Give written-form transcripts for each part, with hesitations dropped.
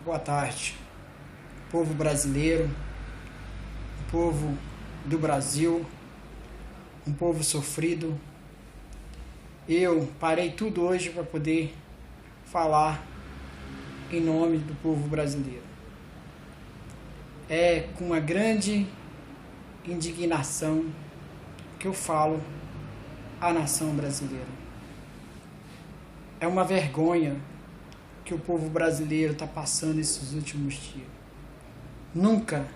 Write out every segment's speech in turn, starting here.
Boa tarde, povo brasileiro, povo do Brasil, um povo sofrido. Eu parei tudo hoje para poder falar em nome do povo brasileiro. É com uma grande indignação que eu falo à nação brasileira. É uma vergonha que o povo brasileiro está passando esses últimos dias. Nunca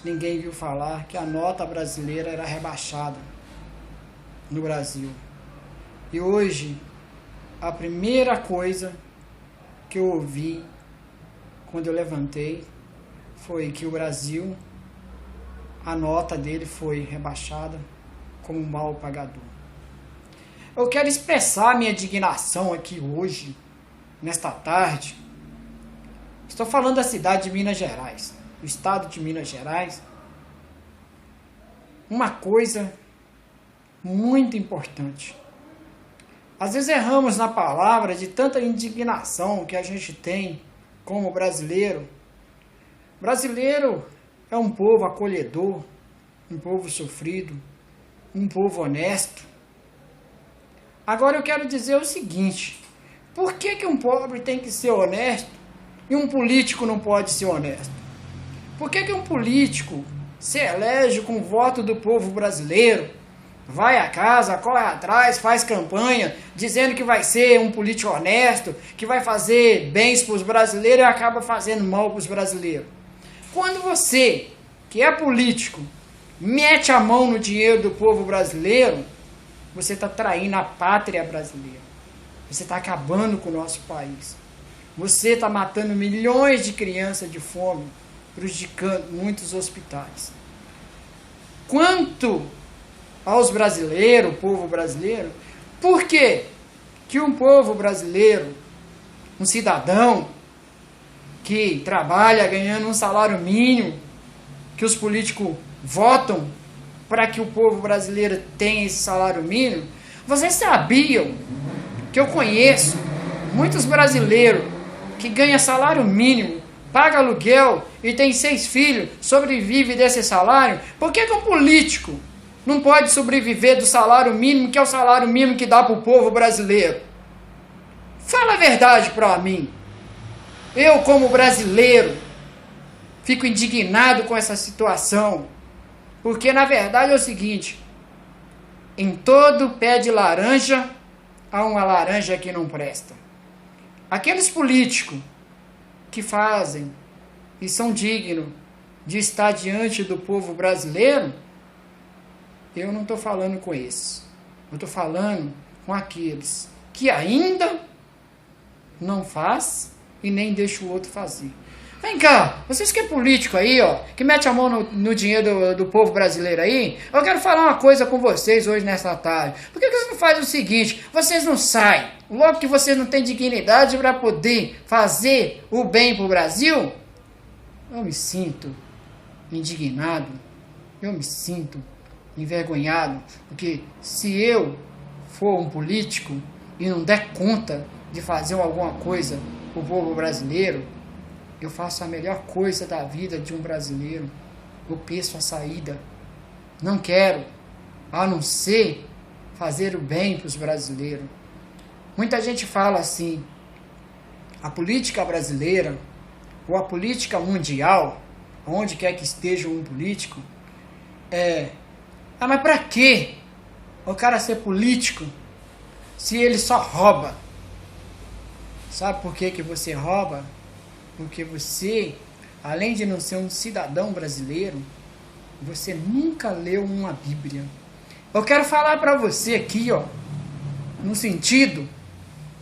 ninguém viu falar que a nota brasileira era rebaixada no Brasil. E hoje, a primeira coisa que eu ouvi quando eu levantei foi que o Brasil, a nota dele foi rebaixada como um mal pagador. Eu quero expressar minha indignação aqui hoje, nesta tarde. Estou falando da cidade de Minas Gerais, do estado de Minas Gerais. Uma coisa muito importante. Às vezes erramos na palavra de tanta indignação que a gente tem como brasileiro. Brasileiro é um povo acolhedor, um povo sofrido, um povo honesto. Agora eu quero dizer o seguinte: por que um pobre tem que ser honesto e um político não pode ser honesto? Por que um político se elege com o voto do povo brasileiro, vai à casa, corre atrás, faz campanha, dizendo que vai ser um político honesto, que vai fazer bens para os brasileiros e acaba fazendo mal para os brasileiros? Quando você, que é político, mete a mão no dinheiro do povo brasileiro, você está traindo a pátria brasileira. Você está acabando com o nosso país. Você está matando milhões de crianças de fome, prejudicando muitos hospitais. Quanto aos brasileiros, o povo brasileiro, por que um povo brasileiro, um cidadão que trabalha ganhando um salário mínimo, que os políticos votam para que o povo brasileiro tenha esse salário mínimo? Vocês sabiam que eu conheço muitos brasileiros que ganham salário mínimo, pagam aluguel e tem 6 filhos, sobrevive desse salário? Por que um político não pode sobreviver do salário mínimo, que é o salário mínimo que dá para o povo brasileiro? Fala a verdade para mim. Eu, como brasileiro, fico indignado com essa situação, porque na verdade é o seguinte: em todo pé de laranja há uma laranja que não presta. Aqueles políticos que fazem e são dignos de estar diante do povo brasileiro, eu não estou falando com esses. Eu estou falando com aqueles que ainda não faz e nem deixa o outro fazer. Vem cá, vocês que é político aí, ó, que mete a mão no dinheiro do povo brasileiro aí, eu quero falar uma coisa com vocês hoje nessa tarde. Por que vocês não fazem o seguinte? Vocês não saem, logo que vocês não têm dignidade para poder fazer o bem pro Brasil? Eu me sinto indignado, eu me sinto envergonhado, porque se eu for um político e não der conta de fazer alguma coisa pro povo brasileiro, eu faço a melhor coisa da vida de um brasileiro. Eu peço a saída. Não quero, a não ser fazer o bem para os brasileiros. Muita gente fala assim: a política brasileira, ou a política mundial, onde quer que esteja um político, mas para quê o cara ser político se ele só rouba? Sabe por que você rouba? Porque você, além de não ser um cidadão brasileiro, você nunca leu uma Bíblia. Eu quero falar para você aqui, ó, no sentido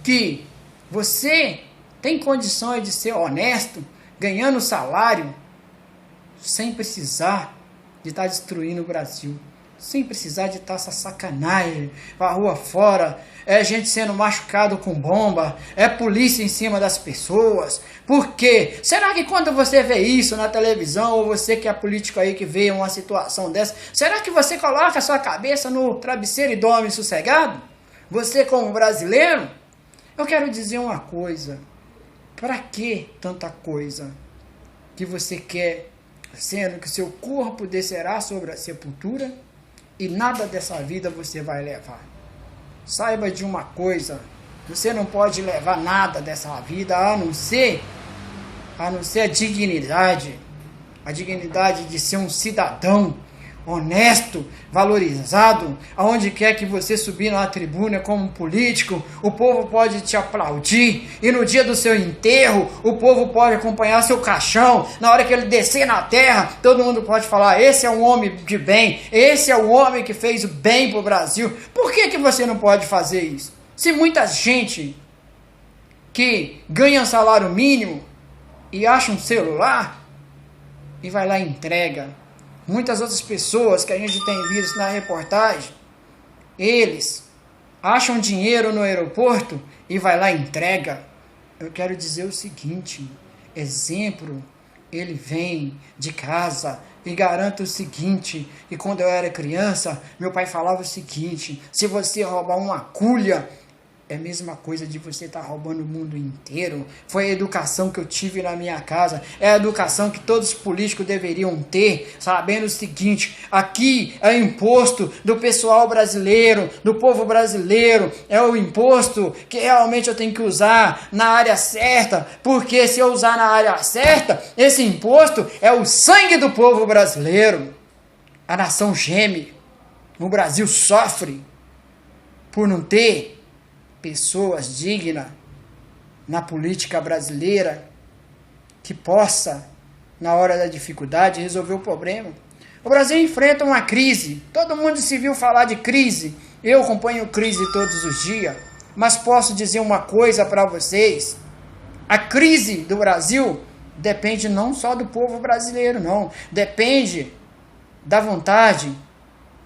que você tem condições de ser honesto, ganhando salário, sem precisar de estar destruindo o Brasil, sem precisar de estar essa sacanagem pra rua fora, gente sendo machucado com bomba, polícia em cima das pessoas. Por quê? Será que quando você vê isso na televisão, ou você que é político aí que vê uma situação dessa, será que você coloca a sua cabeça no travesseiro e dorme sossegado? Você como brasileiro? Eu quero dizer uma coisa: Para que tanta coisa que você quer, sendo que seu corpo descerá sobre a sepultura e nada dessa vida você vai levar? Saiba de uma coisa, você não pode levar nada dessa vida a não ser a dignidade de ser um cidadão honesto, valorizado. Aonde quer que você subir na tribuna como político, o povo pode te aplaudir, e no dia do seu enterro, o povo pode acompanhar seu caixão. Na hora que ele descer na terra, todo mundo pode falar: esse é um homem de bem, esse é o homem que fez o bem pro Brasil. Por que você não pode fazer isso? Se muita gente que ganha salário mínimo e acha um celular e vai lá e entrega. Muitas outras pessoas que a gente tem visto na reportagem, eles acham dinheiro no aeroporto e vai lá e entrega. Eu quero dizer o seguinte: exemplo, ele vem de casa e garanta o seguinte, e quando eu era criança, meu pai falava o seguinte: se você roubar uma cuia, é a mesma coisa de você estar roubando o mundo inteiro. Foi a educação que eu tive na minha casa. É a educação que todos os políticos deveriam ter, sabendo o seguinte: aqui é o imposto do pessoal brasileiro, do povo brasileiro. É o imposto que realmente eu tenho que usar na área certa, porque se eu usar na área certa, esse imposto é o sangue do povo brasileiro. A nação geme. O Brasil sofre por não ter pessoas dignas na política brasileira que possa, na hora da dificuldade, resolver o problema. O Brasil enfrenta uma crise. Todo mundo se viu falar de crise. Eu acompanho crise todos os dias. Mas posso dizer uma coisa para vocês: a crise do Brasil depende não só do povo brasileiro, não. Depende da vontade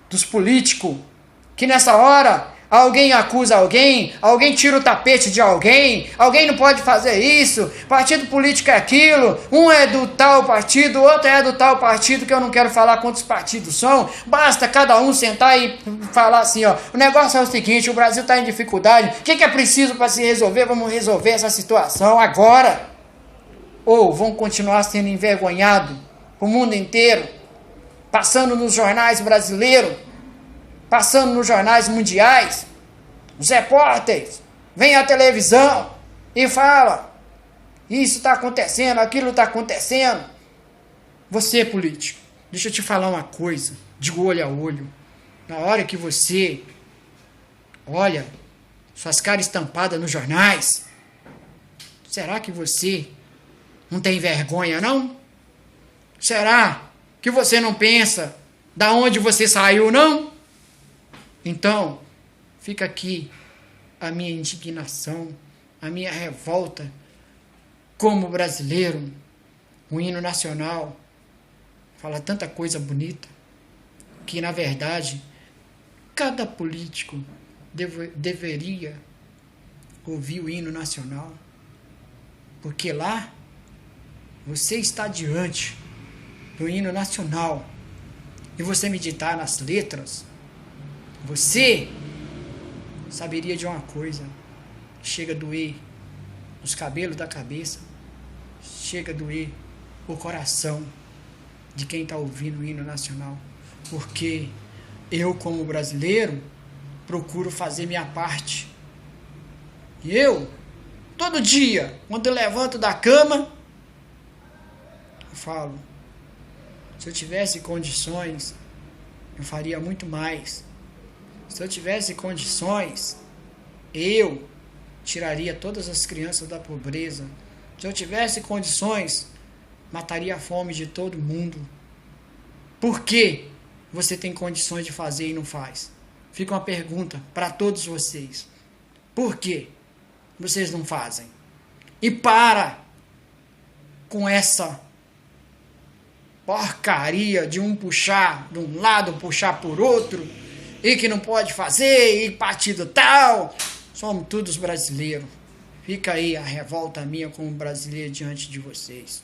dos políticos, que nessa hora alguém acusa alguém tira o tapete de alguém não pode fazer isso, partido político é aquilo, um é do tal partido, outro é do tal partido, que eu não quero falar quantos partidos são, basta cada um sentar e falar assim: ó, o negócio é o seguinte, o Brasil está em dificuldade, o que é preciso para se resolver? Vamos resolver essa situação agora. Ou vão continuar sendo envergonhados o mundo inteiro, passando nos jornais brasileiros, passando nos jornais mundiais, os repórteres vêm à televisão e falam: isso está acontecendo, aquilo está acontecendo. Você, político, deixa eu te falar uma coisa, de olho a olho. Na hora que você olha suas caras estampadas nos jornais, será que você não tem vergonha, não? Será que você não pensa da onde você saiu, não? Então, fica aqui a minha indignação, a minha revolta como brasileiro. O hino nacional fala tanta coisa bonita que, na verdade, cada político deveria ouvir o hino nacional, porque lá você está diante do hino nacional e você meditar nas letras, você saberia de uma coisa: chega a doer os cabelos da cabeça, chega a doer o coração de quem está ouvindo o hino nacional, porque eu, como brasileiro, procuro fazer minha parte. E eu, todo dia, quando eu levanto da cama, eu falo: se eu tivesse condições, eu faria muito mais. Se eu tivesse condições, eu tiraria todas as crianças da pobreza. Se eu tivesse condições, mataria a fome de todo mundo. Por que você tem condições de fazer e não faz? Fica uma pergunta para todos vocês: por que vocês não fazem? E para com essa porcaria de um puxar de um lado, puxar por outro, e que não pode fazer, e partido tal. Somos todos brasileiros. Fica aí a revolta minha como brasileiro diante de vocês.